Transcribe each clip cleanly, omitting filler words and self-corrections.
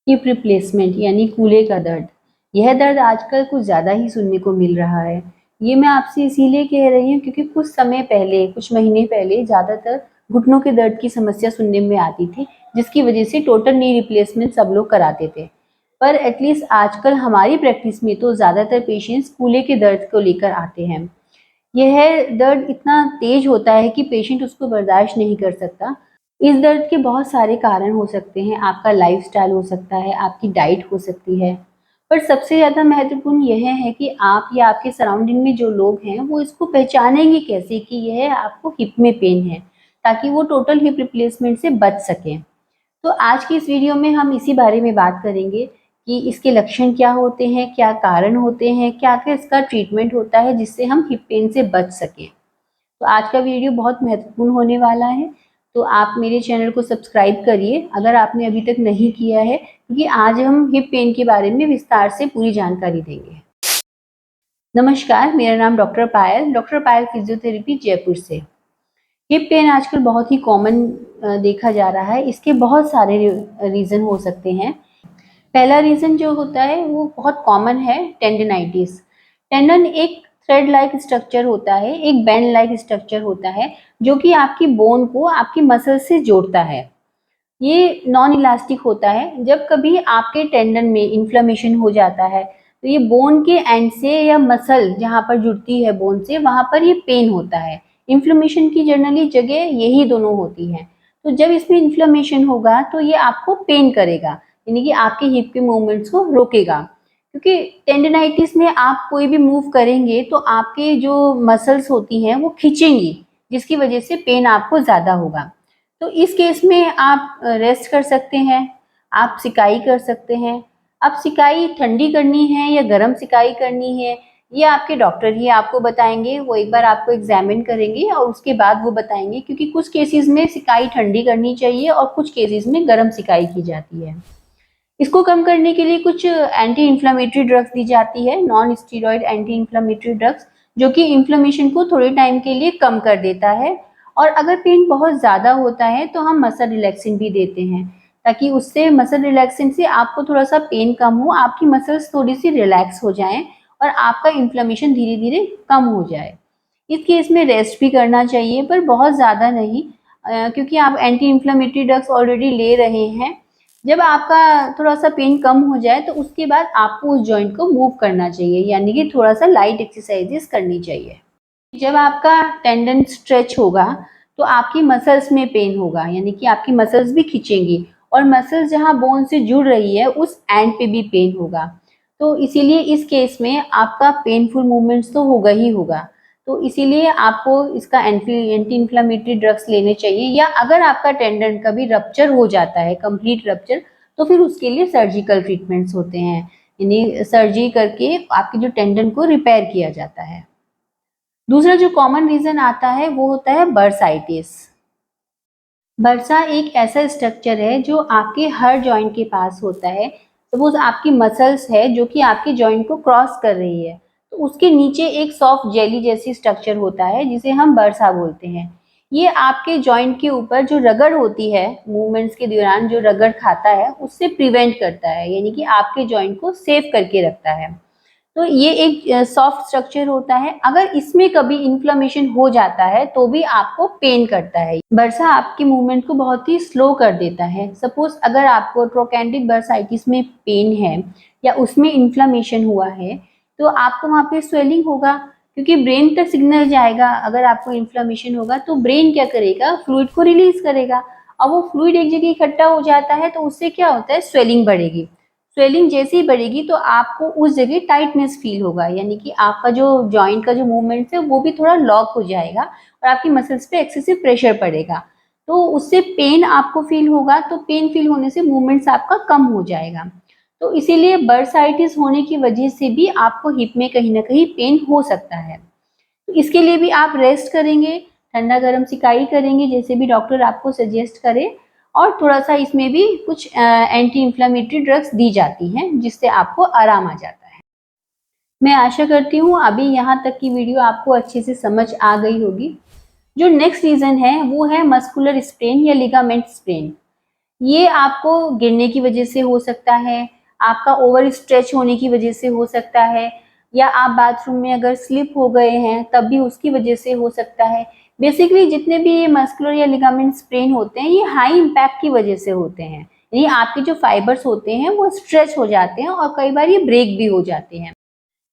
Hip replacement यानी कूल्हे का दर्द। यह दर्द आजकल कुछ ज़्यादा ही सुनने को मिल रहा है। ये मैं आपसे इसीलिए कह रही हूँ क्योंकि कुछ समय पहले, कुछ महीने पहले ज़्यादातर घुटनों के दर्द की समस्या सुनने में आती थी, जिसकी वजह से टोटल नी रिप्लेसमेंट सब लोग कराते थे। पर एटलीस्ट आजकल हमारी प्रैक्टिस में तो ज़्यादातर पेशेंट्स कूल्हे के दर्द को लेकर आते हैं। यह दर्द इतना तेज होता है कि पेशेंट उसको बर्दाश्त नहीं कर सकता। इस दर्द के बहुत सारे कारण हो सकते हैं, आपका लाइफ़स्टाइल हो सकता है, आपकी डाइट हो सकती है। पर सबसे ज़्यादा महत्वपूर्ण यह है कि आप या आपके सराउंडिंग में जो लोग हैं, वो इसको पहचानेंगे कैसे कि यह आपको हिप में पेन है, ताकि वो टोटल हिप रिप्लेसमेंट से बच सकें। तो आज की इस वीडियो में हम इसी बारे में बात करेंगे कि इसके लक्षण क्या होते हैं, क्या कारण होते हैं, क्या-क्या इसका ट्रीटमेंट होता है जिससे हम हिप पेन से बच सकें। तो आज का वीडियो बहुत महत्वपूर्ण होने वाला है, तो आप मेरे चैनल को सब्सक्राइब करिए अगर आपने अभी तक नहीं किया है, क्योंकि आज हम हिप पेन के बारे में विस्तार से पूरी जानकारी देंगे। नमस्कार, मेरा नाम डॉक्टर पायल फिजियोथेरेपी जयपुर से। हिप पेन आजकल बहुत ही कॉमन देखा जा रहा है। इसके बहुत सारे रीज़न हो सकते हैं। पहला रीज़न जो होता है वो बहुत कॉमन है, टेंडनाइटिस। टेंडन एक थ्रेड लाइक स्ट्रक्चर होता है, एक बैंड लाइक स्ट्रक्चर होता है, जो कि आपकी बोन को आपकी मसल से जोड़ता है। ये नॉन इलास्टिक होता है। जब कभी आपके टेंडन में इन्फ्लेमेशन हो जाता है, तो ये बोन के एंड से या मसल जहाँ पर जुड़ती है बोन से, वहाँ पर ये पेन होता है। इन्फ्लेमेशन की जनरली जगह यही दोनों होती हैं। तो जब इसमें इन्फ्लेमेशन होगा तो ये आपको पेन करेगा, यानी कि आपके हिप के मूवमेंट्स को रोकेगा। क्योंकि टेंडनाइटिस में आप कोई भी मूव करेंगे तो आपके जो मसल्स होती हैं वो खींचेंगी, जिसकी वजह से पेन आपको ज़्यादा होगा। तो इस केस में आप रेस्ट कर सकते हैं, आप सिकाई कर सकते हैं। अब सिकाई ठंडी करनी है या गर्म सिकाई करनी है, ये आपके डॉक्टर ही आपको बताएँगे। वो एक बार आपको एग्ज़ामिन करेंगे और उसके बाद वो बताएँगे, क्योंकि कुछ केसेज़ में सिकाई ठंडी करनी चाहिए और कुछ केसेज़ में गर्म सिकाई की जाती है। इसको कम करने के लिए कुछ एंटी इन्फ्लेमेटरी ड्रग्स दी जाती है, non steroid anti inflammatory drugs, जो कि इन्फ्लेमेशन को थोड़े टाइम के लिए कम कर देता है। और अगर पेन बहुत ज़्यादा होता है तो हम मसल रिलैक्सेंट भी देते हैं, ताकि उससे मसल रिलैक्सेंट से आपको थोड़ा-सा पेन कम हो, आपकी मसल्स थोड़ी-सी रिलैक्स हो जाएँ और आपका इन्फ्लेमेशन धीरे-धीरे कम हो जाए। इस केस में रेस्ट भी करना चाहिए, पर बहुत ज़्यादा नहीं, क्योंकि आप एंटी इन्फ्लेमेटरी ड्रग्स ऑलरेडी ले रहे हैं। जब आपका थोड़ा-सा पेन कम हो जाए तो उसके बाद आपको उस जॉइंट को मूव करना चाहिए, यानी कि थोड़ा-सा लाइट एक्सरसाइज़ेस करनी चाहिए। जब आपका टेंडन स्ट्रेच होगा तो आपकी मसल्स में पेन होगा, यानी कि आपकी मसल्स भी खींचेंगी और मसल्स जहाँ बोन से जुड़ रही है उस एंड पे भी पेन होगा। तो इसीलिए इस केस में आपका पेनफुल मूवमेंट्स तो होगा ही होगा। तो इसीलिए आपको इसका एंटी इन्फ्लेमेटरी ड्रग्स लेने चाहिए, या अगर आपका टेंडन कभी रप्चर हो जाता है, कंप्लीट रप्चर, तो फिर उसके लिए सर्जिकल ट्रीटमेंट्स होते हैं, यानी सर्जरी करके आपके जो टेंडन को रिपेयर किया जाता है। दूसरा जो कॉमन रीज़न आता है वो होता है बर्साइटिस। बर्सा एक ऐसा स्ट्रक्चर है जो आपके हर जॉइंट के पास होता है। सपोज़ आपकी मसल्स है जो कि आपके जॉइंट को क्रॉस कर रही है, तो उसके नीचे एक सॉफ्ट जेली जैसी स्ट्रक्चर होता है जिसे हम बर्सा बोलते हैं। ये आपके जॉइंट के ऊपर जो रगड़ होती है, मूवमेंट्स के दौरान जो रगड़ खाता है, उससे प्रिवेंट करता है, यानी कि आपके जॉइंट को सेफ करके रखता है। तो ये एक सॉफ्ट स्ट्रक्चर होता है। अगर इसमें कभी इन्फ्लेमेशन हो जाता है तो भी आपको पेन करता है। बर्सा आपके मूवमेंट को बहुत ही स्लो कर देता है। सपोज अगर आपको ट्रोकेंटिक बर्साइटिस में पेन है या उसमें इन्फ्लेमेशन हुआ है, तो आपको वहाँ पे स्वेलिंग होगा, क्योंकि ब्रेन तक सिग्नल जाएगा। अगर आपको इन्फ्लेमेशन होगा तो ब्रेन क्या करेगा, फ्लूइड को रिलीज करेगा। अब वो फ्लूइड एक जगह इकट्ठा हो जाता है तो उससे क्या होता है, स्वेलिंग बढ़ेगी। स्वेलिंग जैसे ही बढ़ेगी तो आपको उस जगह टाइटनेस फील होगा, यानी कि आपका जो जॉइंट का जो मूवमेंट है वो भी थोड़ा लॉक हो जाएगा और आपकी मसल्स पे एक्सेसिव प्रेशर पड़ेगा, तो उससे पेन आपको फील होगा। तो पेन फील होने से मूवमेंट्स आपका कम हो जाएगा। तो इसीलिए बर्साइटिस होने की वजह से भी आपको हिप में कहीं ना कहीं पेन हो सकता है। तो इसके लिए भी आप रेस्ट करेंगे, ठंडा गर्म सिकाई करेंगे जैसे भी डॉक्टर आपको सजेस्ट करे, और थोड़ा-सा इसमें भी कुछ एंटी इन्फ्लेमेटरी ड्रग्स दी जाती हैं जिससे आपको आराम आ जाता है। मैं आशा करती हूँ अभी यहाँ तक की वीडियो आपको अच्छे से समझ आ गई होगी। जो नेक्स्ट रीज़न है वो है मस्कुलर स्प्रेन या लिगामेंट स्प्रेन। ये आपको गिरने की वजह से हो सकता है, आपका ओवर स्ट्रेच होने की वजह से हो सकता है, या आप बाथरूम में अगर स्लिप हो गए हैं तब भी उसकी वजह से हो सकता है। बेसिकली जितने भी ये मस्कुलर या लिगामेंट स्प्रेन होते हैं, ये हाई इम्पैक्ट की वजह से होते हैं। यानी आपके जो फाइबर्स होते हैं वो स्ट्रेच हो जाते हैं और कई बार ये ब्रेक भी हो जाते हैं।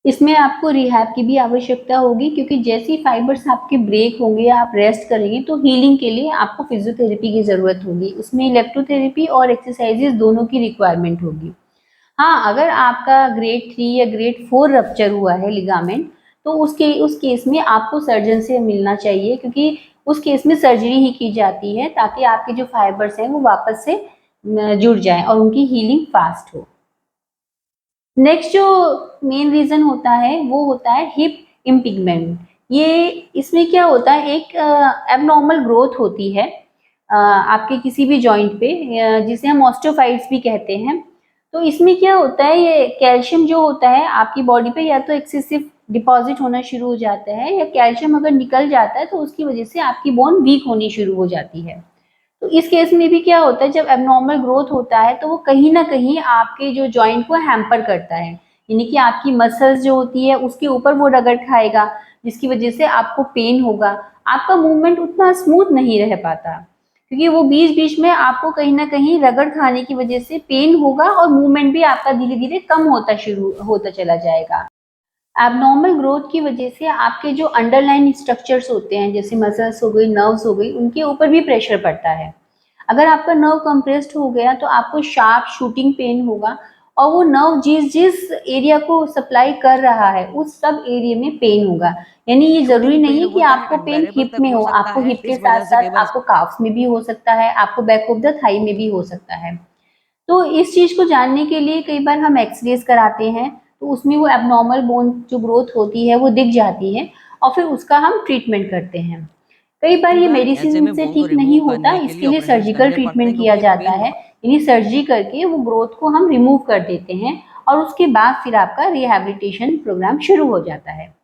इसमें आपको रिहैब की भी आवश्यकता होगी, क्योंकि जैसे ही फाइबर्स आपके ब्रेक होंगे या आप रेस्ट करेंगे तो हीलिंग के लिए आपको फिजियोथेरेपी की ज़रूरत होगी। उसमें इलेक्ट्रोथेरेपी और एक्सरसाइजेज दोनों की रिक्वायरमेंट होगी। हाँ, अगर आपका ग्रेड 3 या ग्रेड 4 रप्चर हुआ है लिगामेंट, तो उस केस में आपको सर्जन से मिलना चाहिए, क्योंकि उस केस में सर्जरी ही की जाती है ताकि आपके जो फाइबर्स हैं वो वापस से जुड़ जाएं और उनकी हीलिंग फास्ट हो। नेक्स्ट जो मेन रीजन होता है वो होता है हिप इम्पिगमेंट। ये इसमें क्या होता है, एक एबनॉर्मल ग्रोथ होती है आपके किसी भी जॉइंट पे, जिसे हम ऑस्टियोफाइट्स भी कहते हैं। तो इसमें क्या होता है, ये कैल्शियम जो होता है आपकी बॉडी पे या तो एक्सेसिव डिपॉजिट होना शुरू हो जाता है, या कैल्शियम अगर निकल जाता है तो उसकी वजह से आपकी बोन वीक होनी शुरू हो जाती है। तो इस केस में भी क्या होता है, जब एबनॉर्मल ग्रोथ होता है तो वो कहीं ना कहीं आपके जो जॉइंट को हैम्पर करता है, यानी कि आपकी मसल्स जो होती है उसके ऊपर वो रगड़ खाएगा, जिसकी वजह से आपको पेन होगा। आपका मूवमेंट उतना स्मूथ नहीं रह पाता, क्योंकि वो बीच बीच में आपको कहीं ना कहीं रगड़ खाने की वजह से पेन होगा और मूवमेंट भी आपका धीरे धीरे कम होता चला जाएगा। एबनॉर्मल ग्रोथ की वजह से आपके जो अंडरलाइन स्ट्रक्चर्स होते हैं, जैसे मसल्स हो गई, नर्व्स हो गई, उनके ऊपर भी प्रेशर पड़ता है। अगर आपका नर्व कंप्रेस्ड हो गया तो आपको शार्प शूटिंग पेन होगा, और वो नर्व जिस जिस एरिया को सप्लाई कर रहा है उस सब एरिया में पेन होगा। यानी ये जरूरी शूटिंग नहीं पेन है कि बोलते हैं, आपको पेन अनबेरेबल हिप तक में हो हो, सकता आपको है, हिप के इस साथ वजह से कई साथ बार आपको काफ्स में भी हो सकता है, आपको बैक ऑफ द थाई में भी हो सकता है। तो इस चीज को जानने के लिए कई बार हम एक्सरेज कराते हैं, तो उसमें वो एबनॉर्मल बोन जो ग्रोथ होती है वो दिख जाती है, और फिर उसका हम ट्रीटमेंट करते हैं। कई बार ये पूरा ऐसे मेडिसिन में से बोन को ठीक नहीं रिमूव होता, करने के लिए इसके लिए ऑपरेशंस सर्जिकल करने पड़ते ट्रीटमेंट हैं किया क्योंकि जाता पेन है। यानी सर्जरी करके वो ग्रोथ को हम रिमूव कर देते हैं, और उसके बाद फिर आपका रिहैबिलिटेशन प्रोग्राम शुरू हो जाता है।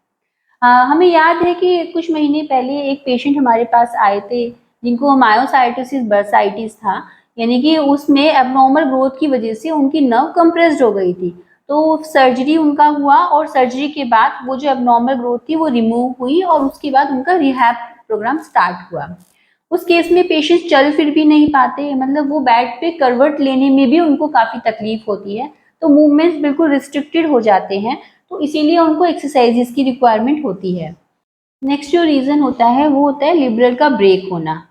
हमें याद है कि कुछ महीने पहले एक पेशेंट हमारे पास आए थे, जिनको मायोसाइटोसिस बर्साइटिस था, यानी कि उसमें एबनॉर्मल ग्रोथ की वजह से उनकी नर्व कंप्रेस्ड हो गई थी। तो सर्जरी उनका हुआ, और सर्जरी के बाद वो जो एबनॉर्मल ग्रोथ थी वो रिमूव हुई, और उसके बाद उनका रिहैब प्रोग्राम स्टार्ट हुआ। उस केस में पेशेंट चल फिर भी नहीं पाते, मतलब वो बेड पे करवट लेने में भी उनको काफ़ी तकलीफ होती है, तो मूवमेंट्स बिल्कुल रिस्ट्रिक्टेड हो जाते हैं, तो इसीलिए उनको एक्सरसाइजेस की रिक्वायरमेंट होती है। नेक्स्ट जो रीज़न होता है वो होता है लिबरल का ब्रेक होना।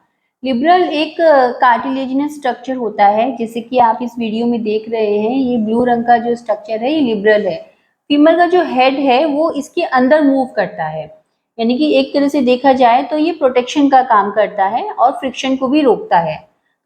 लिबरल एक कार्टिलेजिनस स्ट्रक्चर होता है, जैसे कि आप इस वीडियो में देख रहे हैं, ये ब्लू रंग का जो स्ट्रक्चर है ये लिबरल है। फीमर का जो हेड है वो इसके अंदर मूव करता है, यानी कि एक तरह से देखा जाए तो ये प्रोटेक्शन का काम करता है और फ्रिक्शन को भी रोकता है।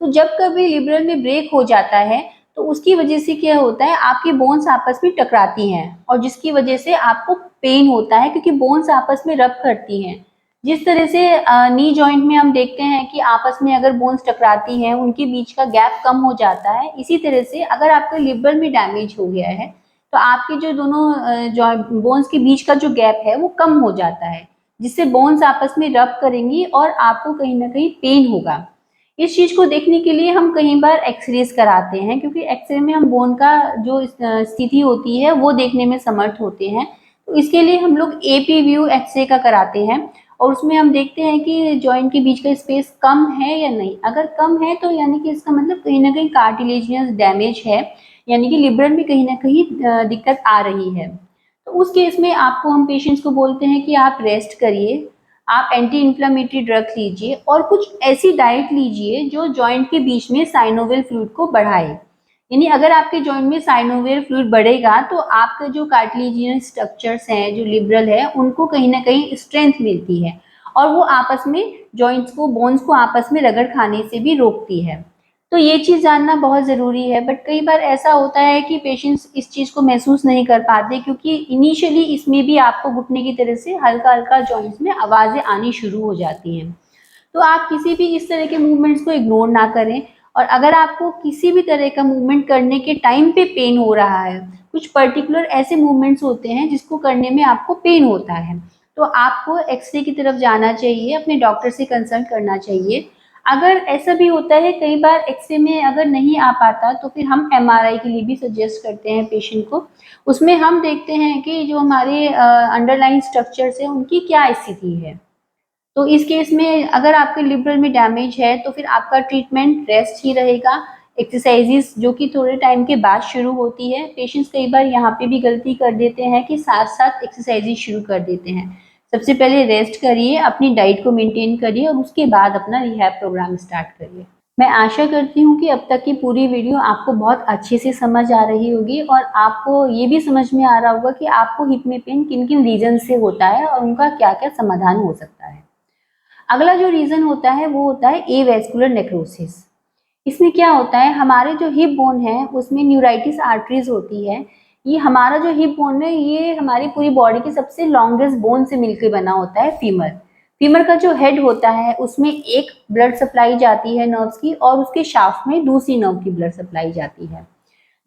तो जब कभी लिबरल में ब्रेक हो जाता है तो उसकी वजह से क्या होता है, आपकी बोन्स आपस में टकराती हैं, और जिसकी वजह से आपको पेन होता है, क्योंकि बोन्स आपस में रब करती हैं। जिस तरह से नी जॉइंट में हम देखते हैं कि आपस में अगर बोन्स टकराती हैं उनके बीच का गैप कम हो जाता है, इसी तरह से अगर आपके लिबर में डैमेज हो गया है तो आपके जो दोनों जॉइंट बोन्स के बीच का जो गैप है वो कम हो जाता है, जिससे बोन्स आपस में रब करेंगी और आपको कहीं ना कहीं पेन होगा। इस चीज को देखने के लिए हम कई बार एक्सरेज कराते हैं, क्योंकि एक्सरे में हम बोन का जो स्थिति होती है वो देखने में समर्थ होते हैं। तो इसके लिए हम लोग एपी व्यू एक्सरे का कराते हैं, और उसमें हम देखते हैं कि जॉइंट के बीच का स्पेस कम है या नहीं। अगर कम है तो यानी कि इसका मतलब कहीं ना कहीं कार्टिलेजिनस डैमेज है, यानी कि लिबरल में कहीं ना कहीं दिक्कत आ रही है। तो उस केस में आपको हम पेशेंट्स को बोलते हैं कि आप रेस्ट करिए, आप एंटी इन्फ्लेमेटरी ड्रग लीजिए, और कुछ ऐसी डाइट लीजिए जो जॉइंट के बीच में साइनोवियल फ्लूइड को बढ़ाए। यानी अगर आपके जॉइंट में साइनोवियल फ्लूइड बढ़ेगा तो आपके जो कार्टिलेजिनस स्ट्रक्चर्स हैं, जो लिबरल है, उनको कहीं ना कहीं स्ट्रेंथ मिलती है, और वो आपस में जॉइंट्स को, बोन्स को आपस में रगड़ खाने से भी रोकती है। तो ये चीज़ जानना बहुत ज़रूरी है, बट कई बार ऐसा होता है कि पेशेंट्स इस चीज़ को महसूस नहीं कर पाते, क्योंकि इनिशियली इसमें भी आपको घुटने की तरह से हल्का हल्का जॉइंट्स में आवाज़ें आनी शुरू हो जाती हैं। तो आप किसी भी इस तरह के मूवमेंट्स को इग्नोर ना करें, और अगर आपको किसी भी तरह का मूवमेंट करने के टाइम पे पेन हो रहा है, कुछ पर्टिकुलर ऐसे मूवमेंट्स होते हैं जिसको करने में आपको पेन होता है, तो आपको एक्सरे की तरफ जाना चाहिए, अपने डॉक्टर से कंसल्ट करना चाहिए। अगर ऐसा भी होता है कई बार एक्सरे में अगर नहीं आ पाता तो फिर हम एमआरआई के लिए भी सजेस्ट करते हैं पेशेंट को। उसमें हम देखते हैं कि जो हमारे अंडरलाइन स्ट्रक्चर्स हैं उनकी क्या स्थिति है। तो इस केस में अगर आपके लिवर में डैमेज है तो फिर आपका ट्रीटमेंट रेस्ट ही रहेगा। एक्सरसाइजेस जो कि थोड़े टाइम के बाद शुरू होती है, पेशेंट्स कई बार यहाँ पे भी गलती कर देते हैं कि साथ साथ एक्सरसाइजेस शुरू कर देते हैं। सबसे पहले रेस्ट करिए, अपनी डाइट को मेंटेन करिए और उसके बाद अपना रिहैब प्रोग्राम स्टार्ट करिए। मैं आशा करती हूँ कि अब तक की पूरी वीडियो आपको बहुत अच्छे से समझ आ रही होगी और आपको ये भी समझ में आ रहा होगा कि आपको हिप में पेन किन किन रीजन से होता है और उनका क्या क्या समाधान हो सकता है। अगला जो रीजन होता है वो होता है एवेस्कुलर नेक्रोसिस। इसमें क्या होता है, हमारे जो हिप बोन है उसमें न्यूराइटिस आर्टरीज होती है। ये हमारा जो हिप बोन है ये हमारी पूरी बॉडी के सबसे लॉन्गेस्ट बोन से मिलकर बना होता है फीमर। फीमर का जो हेड होता है उसमें एक ब्लड सप्लाई जाती है नर्व्स की और उसके शाफ्ट में दूसरी नर्व की ब्लड सप्लाई जाती है।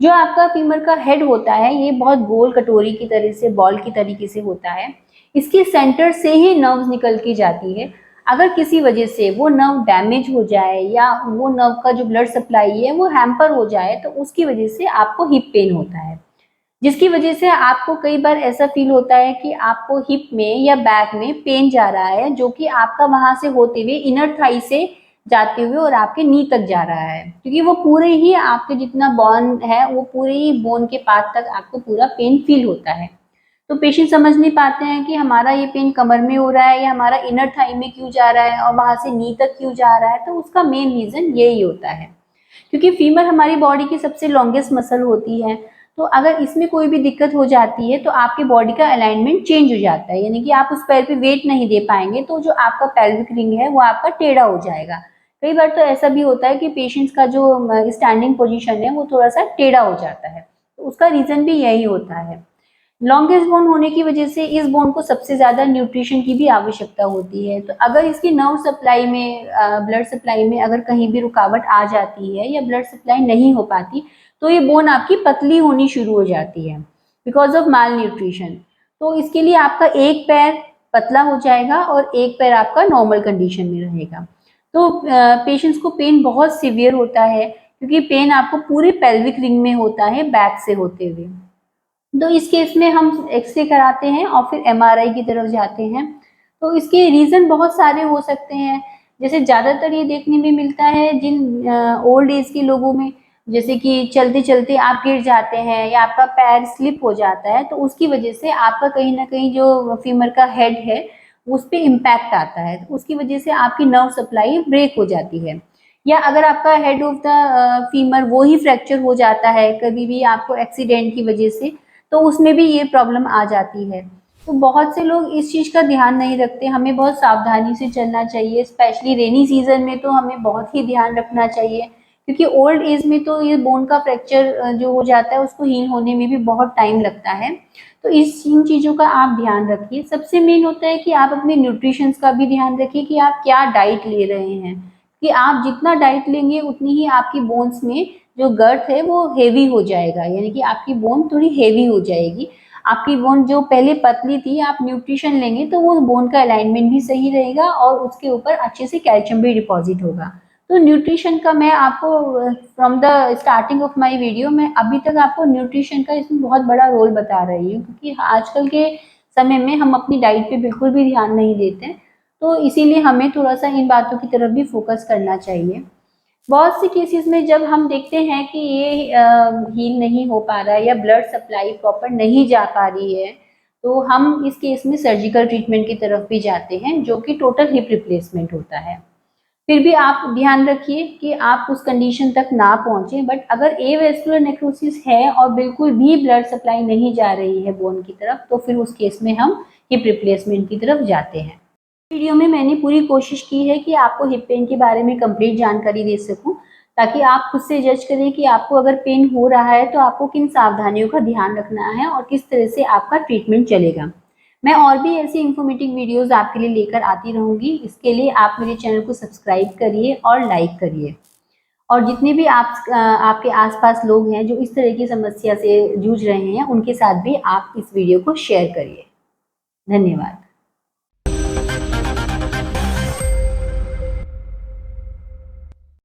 जो आपका फीमर का हेड होता है ये बहुत गोल कटोरी की तरह से बॉल की तरीके से होता है। इसके सेंटर से ही नर्व्स निकल के जाती है। अगर किसी वजह से वो नर्व डैमेज हो जाए या वो नर्व का जो ब्लड सप्लाई है वो हैम्पर हो जाए तो उसकी वजह से आपको हिप पेन होता है, जिसकी वजह से आपको कई बार ऐसा फील होता है कि आपको हिप में या बैक में पेन जा रहा है जो कि आपका वहां से होते हुए इनर थाई से जाते हुए और आपके नी तक जा रहा है, क्योंकि वो पूरे ही आपके जितना बोन है वो पूरे ही बोन के पास तक आपको पूरा पेन फील होता है। तो पेशेंट समझ नहीं पाते हैं कि हमारा ये पेन कमर में हो रहा है या हमारा इनर थाई में क्यों जा रहा है और वहां से नी तक क्यों जा रहा है। तो उसका मेन रीजन यही होता है, क्योंकि फीमर हमारी बॉडी की सबसे लॉन्गेस्ट मसल होती है। तो अगर इसमें कोई भी दिक्कत हो जाती है तो आपकी बॉडी का अलाइनमेंट चेंज हो जाता है, यानी कि आप उस पैर पे वेट नहीं दे पाएंगे तो जो आपका पेल्विक रिंग है वो आपका टेढ़ा हो जाएगा। कई बार तो ऐसा भी होता है कि पेशेंट्स का जो स्टैंडिंग पोजीशन है वो थोड़ा सा टेढ़ा हो जाता है, तो उसका रीजन भी यही होता है। लॉन्गेस्ट बोन होने की वजह से इस बोन को सबसे ज्यादा न्यूट्रिशन की भी आवश्यकता होती है। तो अगर इसकी नर्व सप्लाई में ब्लड सप्लाई में अगर कहीं भी रुकावट आ जाती है या ब्लड सप्लाई नहीं हो पाती तो ये बोन आपकी पतली होनी शुरू हो जाती है बिकॉज ऑफ माल न्यूट्रिशन। तो इसके लिए आपका एक पैर पतला हो जाएगा और एक पैर आपका नॉर्मल कंडीशन में रहेगा। तो पेशेंट्स को पेन बहुत सीवियर होता है क्योंकि पेन आपको पूरे पेल्विक रिंग में होता है बैक से होते हुए। तो इस केस में हम एक्सरे कराते हैं और फिर एमआरआई की तरफ जाते हैं। तो इसके रीजन बहुत सारे हो सकते हैं, जैसे ज़्यादातर ये देखने में मिलता है जिन ओल्ड एज के लोगों में, जैसे कि चलते चलते आप गिर जाते हैं या आपका पैर स्लिप हो जाता है तो उसकी वजह से आपका कहीं ना कहीं जो फीमर का हेड है उस पर इम्पैक्ट आता है, तो उसकी वजह से आपकी नर्व सप्लाई ब्रेक हो जाती है। या अगर आपका हेड ऑफ द फीमर वो ही फ्रैक्चर हो जाता है कभी भी आपको एक्सीडेंट की वजह से, तो उसमें भी ये प्रॉब्लम आ जाती है। तो बहुत से लोग इस चीज़ का ध्यान नहीं रखते, हमें बहुत सावधानी से चलना चाहिए। स्पेशली रेनी सीजन में तो हमें बहुत ही ध्यान रखना चाहिए, क्योंकि ओल्ड एज में तो ये बोन का फ्रैक्चर जो हो जाता है उसको हील होने में भी बहुत टाइम लगता है। तो इन चीज़ों का आप ध्यान रखिए। सबसे मेन होता है कि आप अपने न्यूट्रिशंस का भी ध्यान रखिए कि आप क्या डाइट ले रहे हैं, कि आप जितना डाइट लेंगे उतनी ही आपकी बोन्स में जो गर्थ है वो हेवी हो जाएगा, यानी कि आपकी बोन थोड़ी हेवी हो जाएगी। आपकी बोन जो पहले पतली थी आप न्यूट्रिशन लेंगे तो वो बोन का अलाइनमेंट भी सही रहेगा और उसके ऊपर अच्छे से कैल्शियम भी डिपॉजिट होगा। तो न्यूट्रिशन का मैं आपको from the starting of my video में अभी तक आपको न्यूट्रिशन का इसमें बहुत बड़ा रोल बता रही हूँ, क्योंकि आजकल के समय में हम अपनी डाइट पे बिल्कुल भी ध्यान नहीं देते, तो इसीलिए हमें थोड़ा सा इन बातों की तरफ भी फोकस करना चाहिए। बहुत से केसेस में जब हम देखते हैं कि ये हील नहीं हो पा रहा है या ब्लड सप्लाई प्रॉपर नहीं जा पा रही है तो हम इस केस में सर्जिकल ट्रीटमेंट की तरफ भी जाते हैं, जो कि टोटल हिप रिप्लेसमेंट होता है। फिर भी आप ध्यान रखिए कि आप उस कंडीशन तक ना पहुंचे, बट अगर एवेस्कुलर नेक्रोसिस है और बिल्कुल भी ब्लड सप्लाई नहीं जा रही है बोन की तरफ तो फिर उस केस में हम हिप रिप्लेसमेंट की तरफ जाते हैं। वीडियो में मैंने पूरी कोशिश की है कि आपको हिप पेन के बारे में कंप्लीट जानकारी दे सकूं, ताकि आप खुद से जज करें कि आपको अगर पेन हो रहा है तो आपको किन सावधानियों का ध्यान रखना है और किस तरह से आपका ट्रीटमेंट चलेगा। मैं और भी ऐसी इंफॉर्मेटिव वीडियोस आपके लिए लेकर आती रहूंगी। इसके लिए आप मेरे चैनल को सब्सक्राइब करिए और लाइक करिए, और जितने भी आपके आसपास लोग हैं जो इस तरह की समस्या से जूझ रहे हैं उनके साथ भी आप इस वीडियो को शेयर करिए। धन्यवाद।